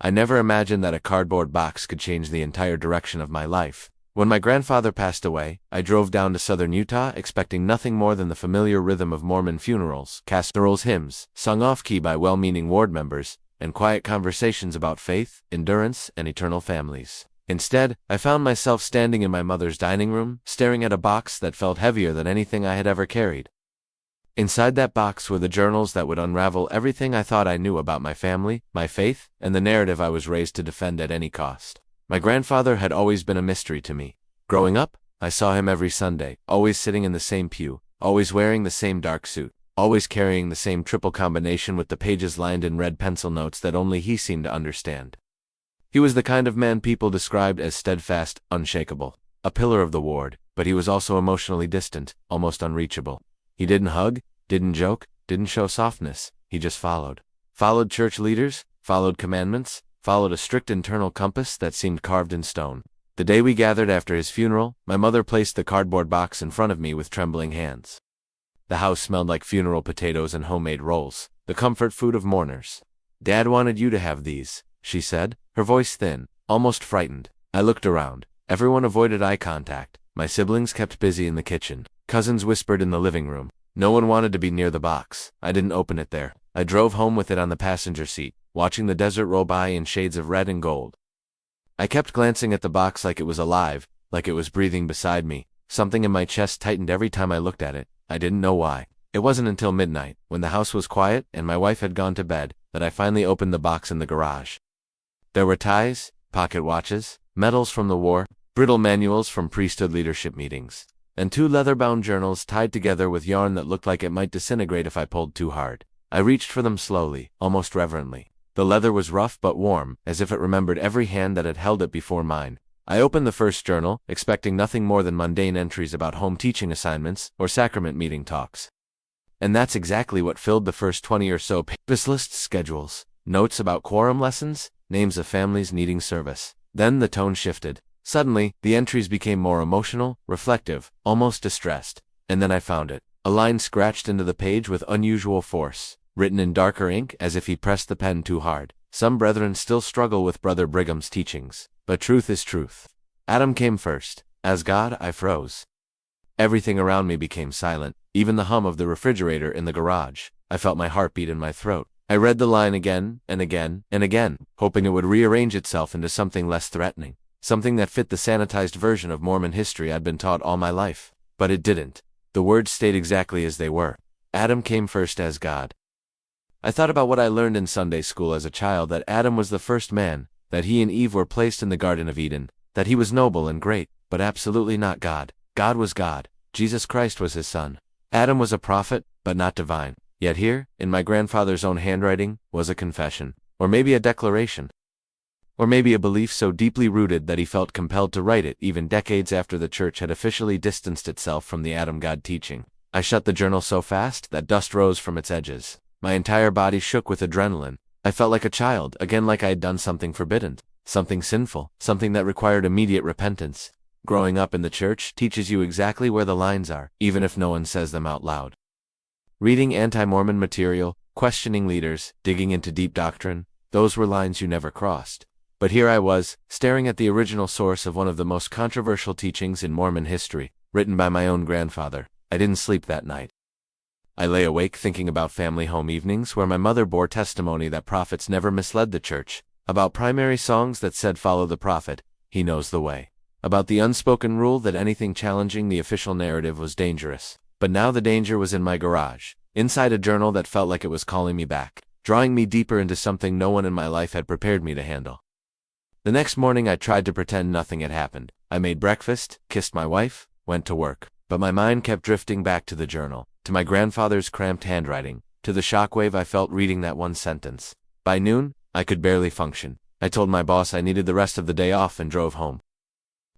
I never imagined that a cardboard box could change the entire direction of my life. When my grandfather passed away, I drove down to southern Utah expecting nothing more than the familiar rhythm of Mormon funerals, casseroles, hymns, sung off-key by well-meaning ward members, and quiet conversations about faith, endurance, and eternal families. Instead, I found myself standing in my mother's dining room, staring at a box that felt heavier than anything I had ever carried. Inside that box were the journals that would unravel everything I thought I knew about my family, my faith, and the narrative I was raised to defend at any cost. My grandfather had always been a mystery to me. Growing up, I saw him every Sunday, always sitting in the same pew, always wearing the same dark suit, always carrying the same triple combination with the pages lined in red pencil notes that only he seemed to understand. He was the kind of man people described as steadfast, unshakable, a pillar of the ward, but he was also emotionally distant, almost unreachable. He didn't hug, didn't joke, didn't show softness, he just followed. Followed church leaders, followed commandments, followed a strict internal compass that seemed carved in stone. The day we gathered after his funeral, my mother placed the cardboard box in front of me with trembling hands. The house smelled like funeral potatoes and homemade rolls, the comfort food of mourners. "Dad wanted you to have these," she said, her voice thin, almost frightened. I looked around. Everyone avoided eye contact. My siblings kept busy in the kitchen. Cousins whispered in the living room. No one wanted to be near the box. I didn't open it there. I drove home with it on the passenger seat, watching the desert roll by in shades of red and gold. I kept glancing at the box like it was alive, like it was breathing beside me. Something in my chest tightened every time I looked at it. I didn't know why. It wasn't until midnight, when the house was quiet and my wife had gone to bed, that I finally opened the box in the garage. There were ties, pocket watches, medals from the war, brittle manuals from priesthood leadership meetings, and 2 leather-bound journals tied together with yarn that looked like it might disintegrate if I pulled too hard. I reached for them slowly, almost reverently. The leather was rough but warm, as if it remembered every hand that had held it before mine. I opened the first journal, expecting nothing more than mundane entries about home teaching assignments or sacrament meeting talks. And that's exactly what filled the first 20 or so pages: lists, schedules, notes about quorum lessons, names of families needing service. Then the tone shifted. Suddenly, the entries became more emotional, reflective, almost distressed. And then I found it. A line scratched into the page with unusual force, written in darker ink as if he pressed the pen too hard. "Some brethren still struggle with Brother Brigham's teachings, but truth is truth. Adam came first. As God, I froze. Everything around me became silent, even the hum of the refrigerator in the garage. I felt my heartbeat in my throat. I read the line again and again and again, hoping it would rearrange itself into something less threatening, something that fit the sanitized version of Mormon history I'd been taught all my life. But it didn't. The words stayed exactly as they were. Adam came first as God. I thought about what I learned in Sunday school as a child, that Adam was the first man, that he and Eve were placed in the Garden of Eden, that he was noble and great, but absolutely not God. God was God. Jesus Christ was his son. Adam was a prophet, but not divine. Yet here, in my grandfather's own handwriting, was a confession, or maybe a declaration, or maybe a belief so deeply rooted that he felt compelled to write it even decades after the church had officially distanced itself from the Adam God teaching. I shut the journal so fast that dust rose from its edges. My entire body shook with adrenaline. I felt like a child, again, like I had done something forbidden, something sinful, something that required immediate repentance. Growing up in the church teaches you exactly where the lines are, even if no one says them out loud. Reading anti-Mormon material, questioning leaders, digging into deep doctrine, those were lines you never crossed. But here I was, staring at the original source of one of the most controversial teachings in Mormon history, written by my own grandfather. I didn't sleep that night. I lay awake thinking about family home evenings where my mother bore testimony that prophets never misled the church, about primary songs that said follow the prophet, he knows the way, about the unspoken rule that anything challenging the official narrative was dangerous. But now the danger was in my garage, inside a journal that felt like it was calling me back, drawing me deeper into something no one in my life had prepared me to handle. The next morning I tried to pretend nothing had happened. I made breakfast, kissed my wife, went to work. But my mind kept drifting back to the journal, to my grandfather's cramped handwriting, to the shockwave I felt reading that one sentence. By noon, I could barely function. I told my boss I needed the rest of the day off and drove home.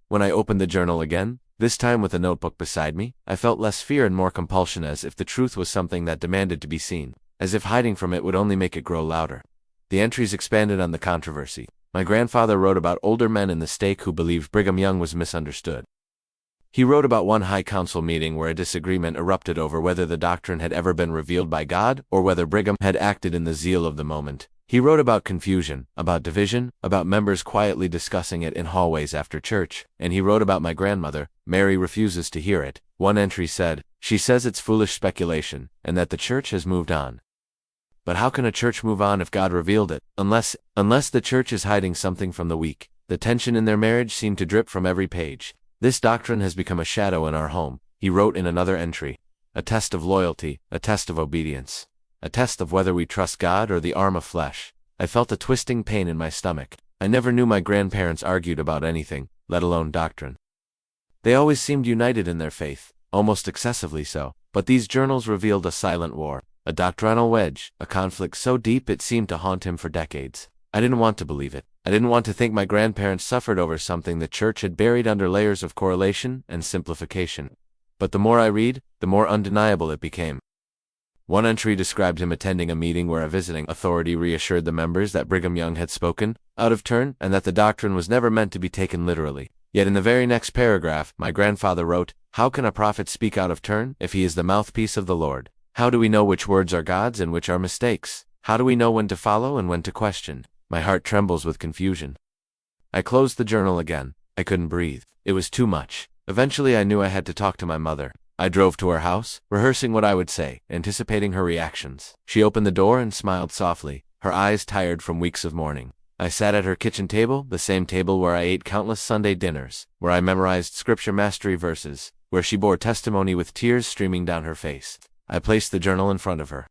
When I opened the journal again, this time with a notebook beside me, I felt less fear and more compulsion, as if the truth was something that demanded to be seen, as if hiding from it would only make it grow louder. The entries expanded on the controversy. My grandfather wrote about older men in the stake who believed Brigham Young was misunderstood. He wrote about one high council meeting where a disagreement erupted over whether the doctrine had ever been revealed by God or whether Brigham had acted in the zeal of the moment. He wrote about confusion, about division, about members quietly discussing it in hallways after church, and he wrote about my grandmother. Mary refuses to hear it. One entry said, "She says it's foolish speculation, and that the church has moved on." But how can a church move on if God revealed it? Unless the church is hiding something from the weak. The tension in their marriage seemed to drip from every page. "This doctrine has become a shadow in our home," he wrote in another entry. "A test of loyalty, a test of obedience. A test of whether we trust God or the arm of flesh." I felt a twisting pain in my stomach. I never knew my grandparents argued about anything, let alone doctrine. They always seemed united in their faith, almost excessively so, but these journals revealed a silent war, a doctrinal wedge, a conflict so deep it seemed to haunt him for decades. I didn't want to believe it. I didn't want to think my grandparents suffered over something the church had buried under layers of correlation and simplification. But the more I read, the more undeniable it became. One entry described him attending a meeting where a visiting authority reassured the members that Brigham Young had spoken out of turn and that the doctrine was never meant to be taken literally. Yet in the very next paragraph, my grandfather wrote, "How can a prophet speak out of turn if he is the mouthpiece of the Lord? How do we know which words are God's and which are mistakes? How do we know when to follow and when to question?" My heart trembles with confusion. I closed the journal again. I couldn't breathe. It was too much. Eventually I knew I had to talk to my mother. I drove to her house, rehearsing what I would say, anticipating her reactions. She opened the door and smiled softly, her eyes tired from weeks of mourning. I sat at her kitchen table, the same table where I ate countless Sunday dinners, where I memorized scripture mastery verses, where she bore testimony with tears streaming down her face. I placed the journal in front of her.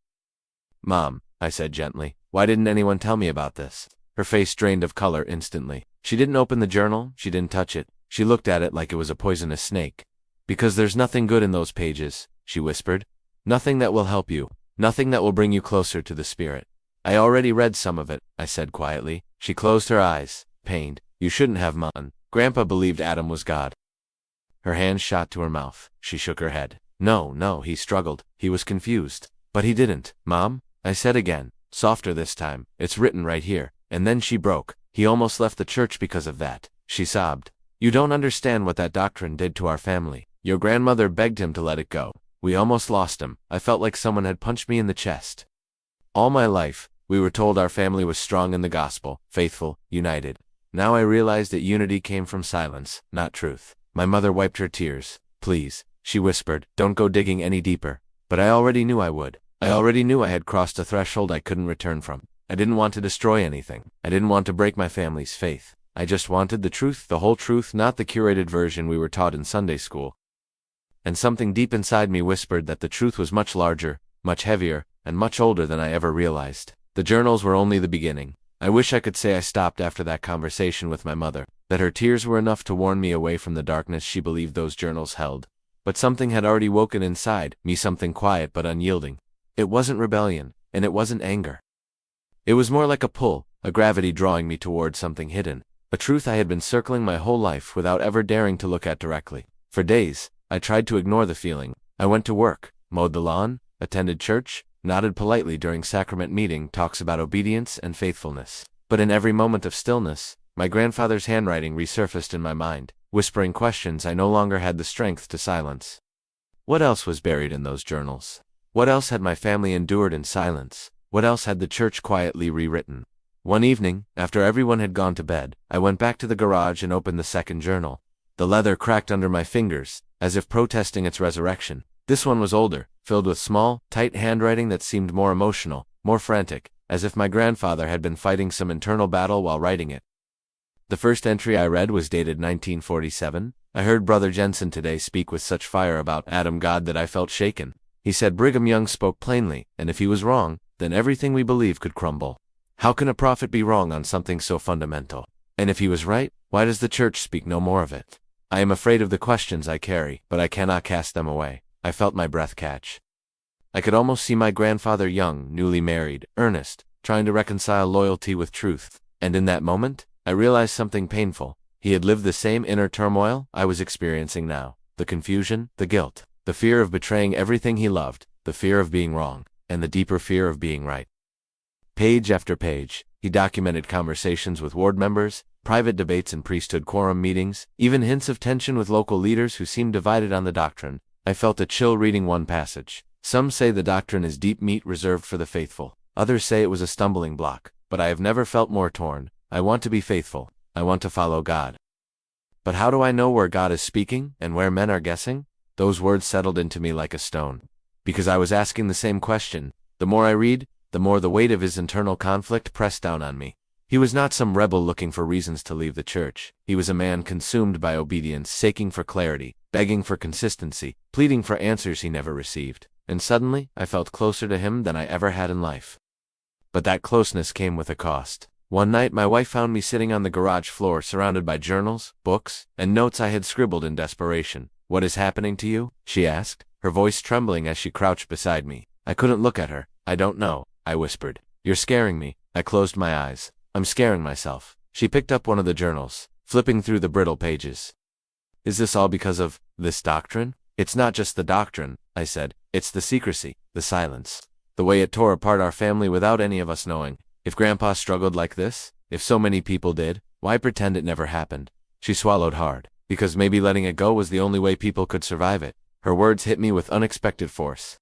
"Mom," I said gently, "why didn't anyone tell me about this?" Her face drained of color instantly. She didn't open the journal, she didn't touch it. She looked at it like it was a poisonous snake. "Because there's nothing good in those pages," she whispered. "Nothing that will help you. Nothing that will bring you closer to the Spirit." "I already read some of it," I said quietly. She closed her eyes, pained. "You shouldn't have, Mom. Grandpa believed Adam was God." Her hand shot to her mouth. She shook her head. No, he struggled. He was confused. "But he didn't, Mom," I said again, softer this time. "It's written right here." And then she broke. "He almost left the church because of that," she sobbed. "You don't understand what that doctrine did to our family. Your grandmother begged him to let it go. We almost lost him. I felt like someone had punched me in the chest. All my life, we were told our family was strong in the gospel, faithful, united. Now I realized that unity came from silence, not truth." My mother wiped her tears. "Please," she whispered, "don't go digging any deeper." But I already knew I would. I already knew I had crossed a threshold I couldn't return from. I didn't want to destroy anything. I didn't want to break my family's faith. I just wanted the truth, the whole truth, not the curated version we were taught in Sunday school. And something deep inside me whispered that the truth was much larger, much heavier, and much older than I ever realized. The journals were only the beginning. I wish I could say I stopped after that conversation with my mother, that her tears were enough to warn me away from the darkness she believed those journals held. But something had already woken inside me, something quiet but unyielding. It wasn't rebellion, and it wasn't anger. It was more like a pull, a gravity drawing me toward something hidden, a truth I had been circling my whole life without ever daring to look at directly. For days, I tried to ignore the feeling. I went to work, mowed the lawn, attended church, nodded politely during sacrament meeting talks about obedience and faithfulness. But in every moment of stillness, my grandfather's handwriting resurfaced in my mind, whispering questions I no longer had the strength to silence. What else was buried in those journals? What else had my family endured in silence? What else had the church quietly rewritten? One evening, after everyone had gone to bed, I went back to the garage and opened the second journal. The leather cracked under my fingers, as if protesting its resurrection. This one was older, filled with small, tight handwriting that seemed more emotional, more frantic, as if my grandfather had been fighting some internal battle while writing it. The first entry I read was dated 1947. I heard Brother Jensen today speak with such fire about Adam God that I felt shaken. He said Brigham Young spoke plainly, and if he was wrong, then everything we believe could crumble. How can a prophet be wrong on something so fundamental? And if he was right, why does the church speak no more of it? I am afraid of the questions I carry, but I cannot cast them away. I felt my breath catch. I could almost see my grandfather young, newly married, earnest, trying to reconcile loyalty with truth. And in that moment, I realized something painful. He had lived the same inner turmoil I was experiencing now. The confusion, the guilt, the fear of betraying everything he loved, the fear of being wrong, and the deeper fear of being right. Page after page, he documented conversations with ward members, private debates in priesthood quorum meetings, even hints of tension with local leaders who seemed divided on the doctrine. I felt a chill reading one passage. Some say the doctrine is deep meat reserved for the faithful. Others say it was a stumbling block. but I have never felt more torn. I want to be faithful. I want to follow God. But how do I know where God is speaking and where men are guessing? Those words settled into me like a stone. Because I was asking the same question. The more I read, the more the weight of his internal conflict pressed down on me. He was not some rebel looking for reasons to leave the church. He was a man consumed by obedience, seeking for clarity, begging for consistency, pleading for answers he never received. And suddenly, I felt closer to him than I ever had in life. But that closeness came with a cost. One night, my wife found me sitting on the garage floor surrounded by journals, books, and notes I had scribbled in desperation. "What is happening to you?" she asked, her voice trembling as she crouched beside me. I couldn't look at her. "I don't know," I whispered. "You're scaring me." I closed my eyes. "I'm scaring myself." She picked up one of the journals, flipping through the brittle pages. "Is this all because of this doctrine?" "It's not just the doctrine," I said. "It's the secrecy, the silence. The way it tore apart our family without any of us knowing. If Grandpa struggled like this, if so many people did, why pretend it never happened?" She swallowed hard. Because maybe letting it go was the only way people could survive it. Her words hit me with unexpected force.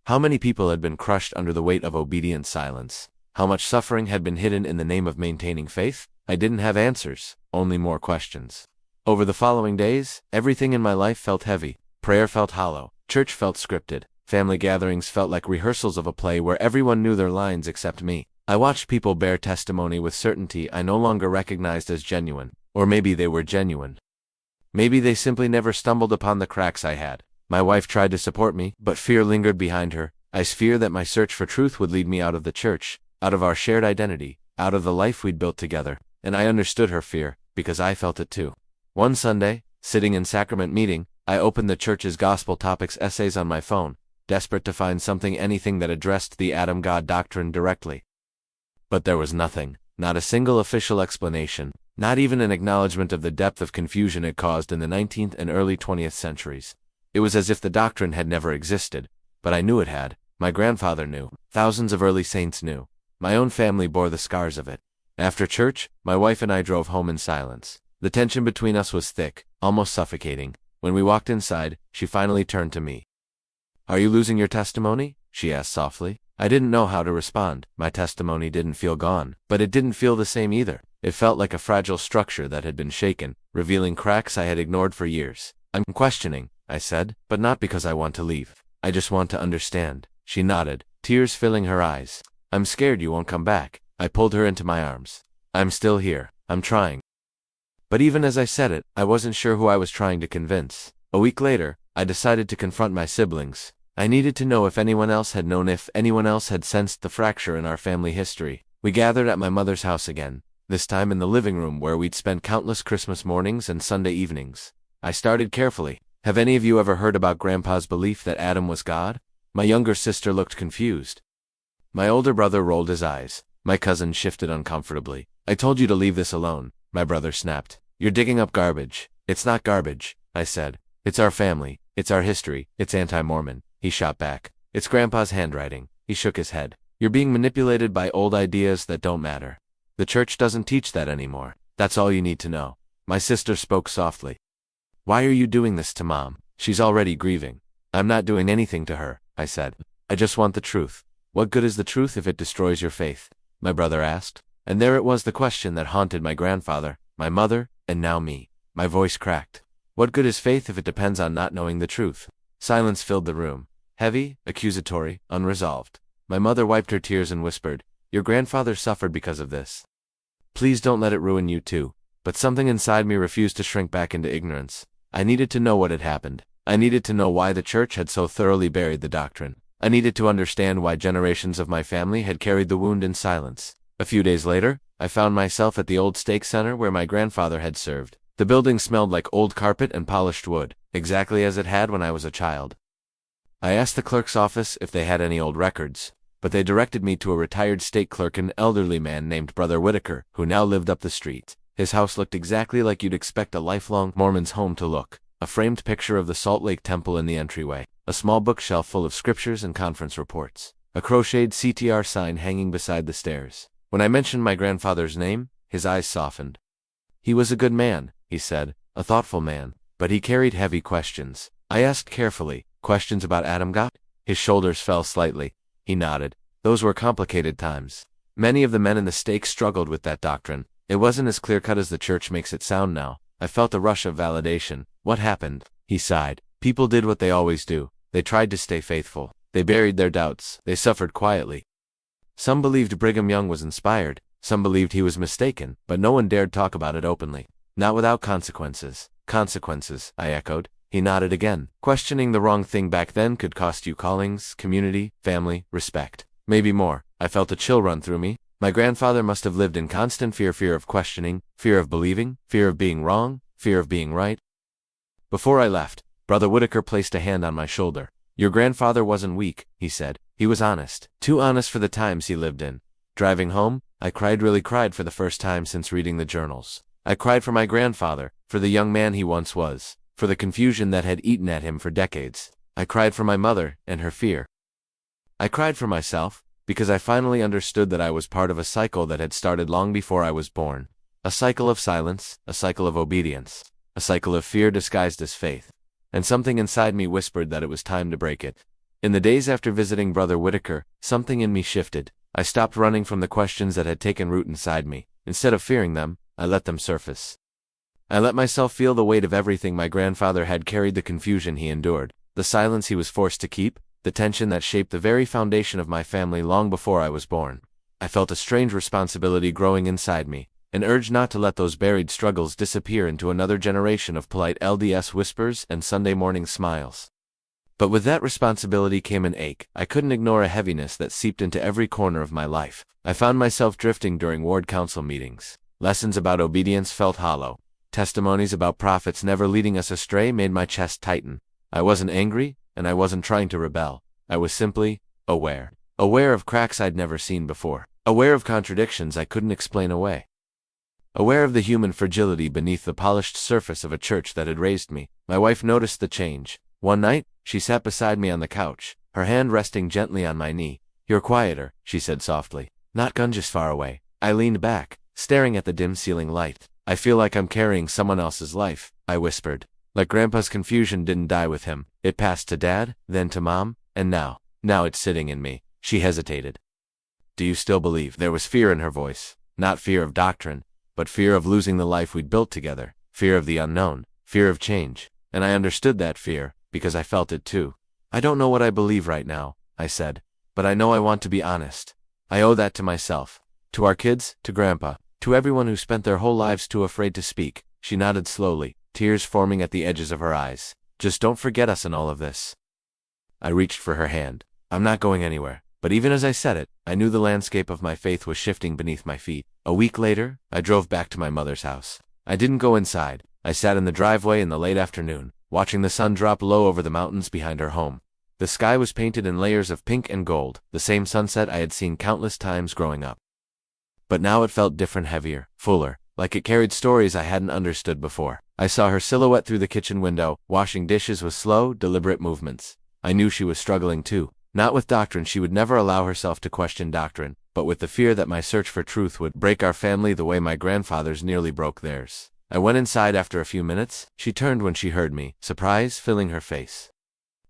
How many people had been crushed under the weight of obedient silence? How much suffering had been hidden in the name of maintaining faith? I didn't have answers, only more questions. Over the following days, everything in my life felt heavy. Prayer felt hollow. Church felt scripted. Family gatherings felt like rehearsals of a play where everyone knew their lines except me. I watched people bear testimony with certainty I no longer recognized as genuine. Or maybe they were genuine. Maybe they simply never stumbled upon the cracks I had. My wife tried to support me, but fear lingered behind her. I feared that my search for truth would lead me out of the church, out of our shared identity, out of the life we'd built together. And I understood her fear, because I felt it too. One Sunday, sitting in sacrament meeting, I opened the church's gospel topics essays on my phone, desperate to find anything that addressed the Adam-God doctrine directly. But there was nothing, not a single official explanation, not even an acknowledgement of the depth of confusion it caused in the 19th and early 20th centuries. It was as if the doctrine had never existed, but I knew it had. My grandfather knew. Thousands of early saints knew. My own family bore the scars of it. After church, my wife and I drove home in silence. The tension between us was thick, almost suffocating. When we walked inside, she finally turned to me. "Are you losing your testimony?" she asked softly. I didn't know how to respond. My testimony didn't feel gone, but it didn't feel the same either. It felt like a fragile structure that had been shaken, revealing cracks I had ignored for years. "I'm questioning," I said, "but not because I want to leave. I just want to understand." She nodded, tears filling her eyes. "I'm scared you won't come back." I pulled her into my arms. "I'm still here. I'm trying." But even as I said it, I wasn't sure who I was trying to convince. A week later, I decided to confront my siblings. I needed to know if anyone else had known, if anyone else had sensed the fracture in our family history. We gathered at my mother's house again, this time in the living room where we'd spent countless Christmas mornings and Sunday evenings. I started carefully. "Have any of you ever heard about Grandpa's belief that Adam was God?" My younger sister looked confused. My older brother rolled his eyes. My cousin shifted uncomfortably. "I told you to leave this alone," my brother snapped. "You're digging up garbage." "It's not garbage," I said. "It's our family. It's our history. It's anti-Mormon." He shot back. "It's Grandpa's handwriting." He shook his head. "You're being manipulated by old ideas that don't matter. The church doesn't teach that anymore. That's all you need to know." My sister spoke softly. "Why are you doing this to Mom? She's already grieving." "I'm not doing anything to her," I said. "I just want the truth." "What good is the truth if it destroys your faith?" my brother asked. And there it was, the question that haunted my grandfather, my mother, and now me. My voice cracked. What good is faith if it depends on not knowing the truth? Silence filled the room. Heavy, accusatory, unresolved. My mother wiped her tears and whispered, "Your grandfather suffered because of this. Please don't let it ruin you too." But something inside me refused to shrink back into ignorance. I needed to know what had happened. I needed to know why the church had so thoroughly buried the doctrine. I needed to understand why generations of my family had carried the wound in silence. A few days later, I found myself at the old stake center where my grandfather had served. The building smelled like old carpet and polished wood, exactly as it had when I was a child. I asked the clerk's office if they had any old records, but they directed me to a retired stake clerk, an elderly man named Brother Whitaker, who now lived up the street. His house looked exactly like you'd expect a lifelong Mormon's home to look. A framed picture of the Salt Lake Temple in the entryway, a small bookshelf full of scriptures and conference reports, a crocheted CTR sign hanging beside the stairs. When I mentioned my grandfather's name, his eyes softened. "He was a good man," he said, "a thoughtful man, but he carried heavy questions." I asked carefully, "Questions about Adam God?" His shoulders fell slightly. He nodded. "Those were complicated times. Many of the men in the stake struggled with that doctrine. It wasn't as clear-cut as the church makes it sound now. I felt a rush of validation. What happened? He sighed. People did what they always do. They tried to stay faithful. They buried their doubts. They suffered quietly. Some believed Brigham Young was inspired. Some believed he was mistaken, but no one dared talk about it openly. Not without consequences. Consequences, I echoed. He nodded again. Questioning the wrong thing back then could cost you callings, community, family, respect. Maybe more. I felt a chill run through me. My grandfather must have lived in constant fear of questioning, fear of believing, fear of being wrong, fear of being right. Before I left, Brother Whitaker placed a hand on my shoulder. Your grandfather wasn't weak, he said. He was honest. Too honest for the times he lived in. Driving home, I really cried for the first time since reading the journals. I cried for my grandfather, for the young man he once was, for the confusion that had eaten at him for decades. I cried for my mother and her fear. I cried for myself, because I finally understood that I was part of a cycle that had started long before I was born. A cycle of silence, a cycle of obedience, a cycle of fear disguised as faith. And something inside me whispered that it was time to break it. In the days after visiting Brother Whitaker, something in me shifted. I stopped running from the questions that had taken root inside me. Instead of fearing them, I let them surface. I let myself feel the weight of everything my grandfather had carried, the confusion he endured, the silence he was forced to keep, the tension that shaped the very foundation of my family long before I was born. I felt a strange responsibility growing inside me, an urge not to let those buried struggles disappear into another generation of polite LDS whispers and Sunday morning smiles. But with that responsibility came an ache. I couldn't ignore a heaviness that seeped into every corner of my life. I found myself drifting during ward council meetings. Lessons about obedience felt hollow. Testimonies about prophets never leading us astray made my chest tighten. I wasn't angry, and I wasn't trying to rebel. I was simply aware. Aware of cracks I'd never seen before. Aware of contradictions I couldn't explain away. Aware of the human fragility beneath the polished surface of a church that had raised me. My wife noticed the change. One night, she sat beside me on the couch, her hand resting gently on my knee. You're quieter, she said softly. Not Gunja's far away. I leaned back, staring at the dim ceiling light. I feel like I'm carrying someone else's life, I whispered. Like Grandpa's confusion didn't die with him. It passed to Dad, then to Mom, and now it's sitting in me. She hesitated. Do you still believe? There was fear in her voice. Not fear of doctrine, but fear of losing the life we'd built together. Fear of the unknown. Fear of change. And I understood that fear, because I felt it too. I don't know what I believe right now, I said, but I know I want to be honest. I owe that to myself, to our kids, to Grandpa, to everyone who spent their whole lives too afraid to speak. She nodded slowly, tears forming at the edges of her eyes. Just don't forget us in all of this. I reached for her hand. I'm not going anywhere. But even as I said it, I knew the landscape of my faith was shifting beneath my feet. A week later, I drove back to my mother's house. I didn't go inside. I sat in the driveway in the late afternoon, watching the sun drop low over the mountains behind her home. The sky was painted in layers of pink and gold, the same sunset I had seen countless times growing up. But now it felt different, heavier, fuller, like it carried stories I hadn't understood before. I saw her silhouette through the kitchen window, washing dishes with slow, deliberate movements. I knew she was struggling too. Not with doctrine. She would never allow herself to question doctrine, but with the fear that my search for truth would break our family the way my grandfather's nearly broke theirs. I went inside after a few minutes. She turned when she heard me, surprise filling her face.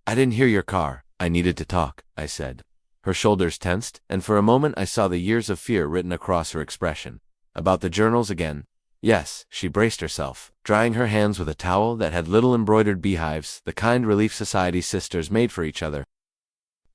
I didn't hear your car. I needed to talk, I said. Her shoulders tensed, and for a moment I saw the years of fear written across her expression. About the journals again? Yes, she braced herself, drying her hands with a towel that had little embroidered beehives, the kind Relief Society sisters made for each other.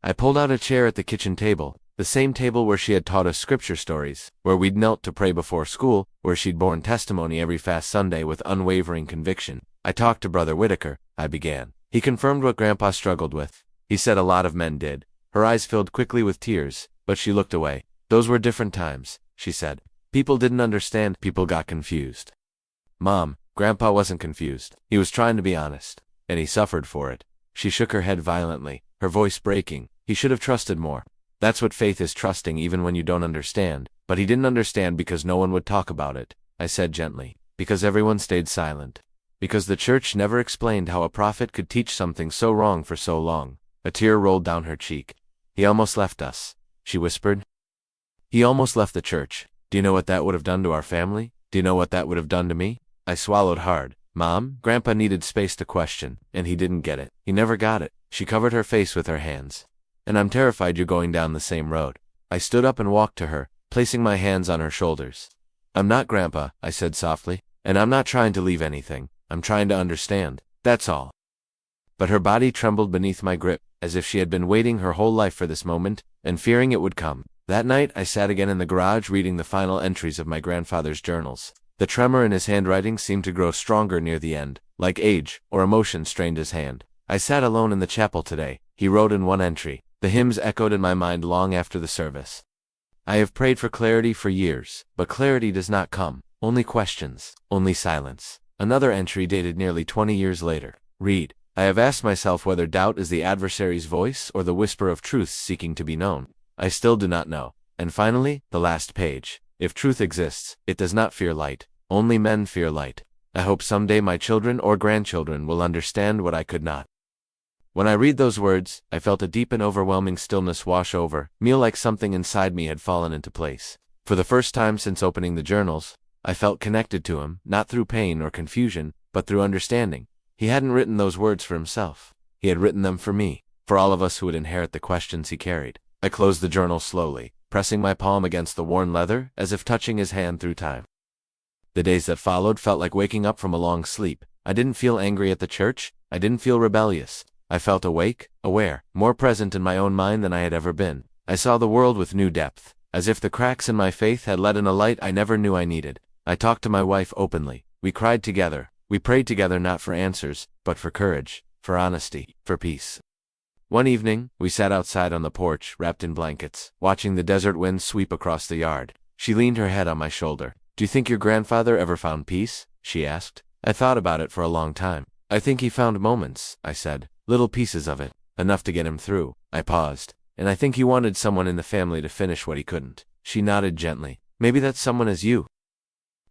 I pulled out a chair at the kitchen table, the same table where she had taught us scripture stories, where we'd knelt to pray before school, where she'd borne testimony every fast Sunday with unwavering conviction. I talked to Brother Whitaker, I began. He confirmed what Grandpa struggled with. He said a lot of men did. Her eyes filled quickly with tears, but she looked away. Those were different times, she said. People didn't understand, people got confused. Mom, Grandpa wasn't confused. He was trying to be honest, and he suffered for it. She shook her head violently, her voice breaking. He should have trusted more. That's what faith is, trusting even when you don't understand. But he didn't understand because no one would talk about it, I said gently. Because everyone stayed silent. Because the church never explained how a prophet could teach something so wrong for so long. A tear rolled down her cheek. He almost left us, she whispered. He almost left the church. Do you know what that would have done to our family? Do you know what that would have done to me? I swallowed hard. Mom, Grandpa needed space to question, and he didn't get it. He never got it. She covered her face with her hands. And I'm terrified you're going down the same road. I stood up and walked to her, placing my hands on her shoulders. "I'm not Grandpa," I said softly, "and I'm not trying to leave anything. I'm trying to understand. That's all." But her body trembled beneath my grip, as if she had been waiting her whole life for this moment, and fearing it would come. That night, I sat again in the garage reading the final entries of my grandfather's journals. The tremor in his handwriting seemed to grow stronger near the end, like age or emotion strained his hand. "I sat alone in the chapel today," he wrote in one entry. "The hymns echoed in my mind long after the service. I have prayed for clarity for years, but clarity does not come. Only questions, only silence." Another entry dated nearly 20 years later. Read, "I have asked myself whether doubt is the adversary's voice or the whisper of truth seeking to be known. I still do not know." And finally, the last page. "If truth exists, it does not fear light. Only men fear light. I hope someday my children or grandchildren will understand what I could not." When I read those words, I felt a deep and overwhelming stillness wash over me, like something inside me had fallen into place. For the first time since opening the journals, I felt connected to him, not through pain or confusion, but through understanding. He hadn't written those words for himself. He had written them for me, for all of us who would inherit the questions he carried. I closed the journal slowly, pressing my palm against the worn leather, as if touching his hand through time. The days that followed felt like waking up from a long sleep. I didn't feel angry at the church. I didn't feel rebellious. I felt awake, aware, more present in my own mind than I had ever been. I saw the world with new depth, as if the cracks in my faith had let in a light I never knew I needed. I talked to my wife openly. We cried together. We prayed together, not for answers, but for courage, for honesty, for peace. One evening, we sat outside on the porch, wrapped in blankets, watching the desert wind sweep across the yard. She leaned her head on my shoulder. "Do you think your grandfather ever found peace?" she asked. I thought about it for a long time. "I think he found moments," I said. "Little pieces of it, enough to get him through." I paused. "And I think he wanted someone in the family to finish what he couldn't." She nodded gently. "Maybe that someone is you."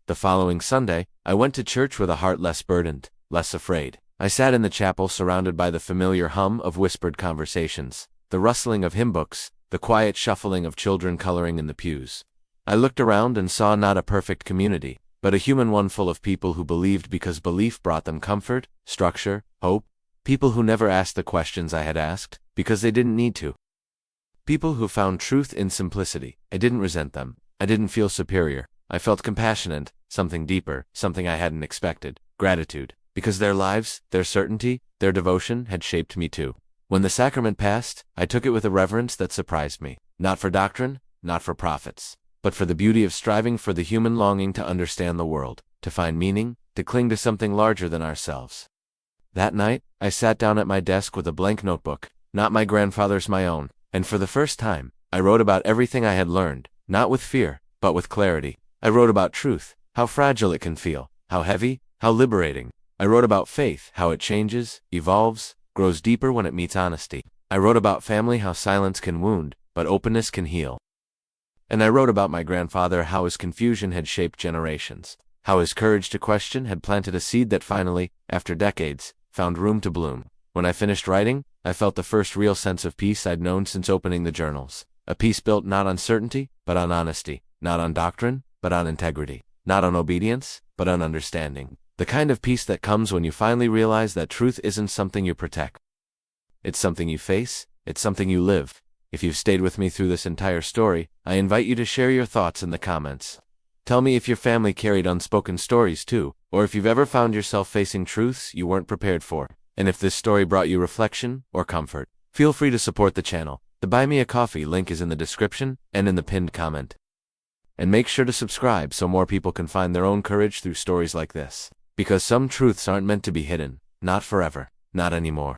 The following Sunday, I went to church with a heart less burdened, less afraid. I sat in the chapel surrounded by the familiar hum of whispered conversations, the rustling of hymn books, the quiet shuffling of children coloring in the pews. I looked around and saw not a perfect community, but a human one full of people who believed because belief brought them comfort, structure, hope. People who never asked the questions I had asked, because they didn't need to. People who found truth in simplicity. I didn't resent them. I didn't feel superior. I felt compassionate, something deeper, something I hadn't expected. Gratitude. Because their lives, their certainty, their devotion had shaped me too. When the sacrament passed, I took it with a reverence that surprised me. Not for doctrine, not for prophets, but for the beauty of striving, for the human longing to understand the world, to find meaning, to cling to something larger than ourselves. That night, I sat down at my desk with a blank notebook, not my grandfather's, my own, and for the first time, I wrote about everything I had learned, not with fear, but with clarity. I wrote about truth, how fragile it can feel, how heavy, how liberating. I wrote about faith, how it changes, evolves, grows deeper when it meets honesty. I wrote about family, how silence can wound, but openness can heal. And I wrote about my grandfather, how his confusion had shaped generations, how his courage to question had planted a seed that finally, after decades, found room to bloom. When I finished writing, I felt the first real sense of peace I'd known since opening the journals. A peace built not on certainty, but on honesty, not on doctrine, but on integrity, not on obedience, but on understanding. The kind of peace that comes when you finally realize that truth isn't something you protect. It's something you face, it's something you live. If you've stayed with me through this entire story, I invite you to share your thoughts in the comments. Tell me if your family carried unspoken stories too, or if you've ever found yourself facing truths you weren't prepared for. And if this story brought you reflection or comfort, feel free to support the channel. The Buy Me a Coffee link is in the description and in the pinned comment. And make sure to subscribe so more people can find their own courage through stories like this. Because some truths aren't meant to be hidden, not forever, not anymore.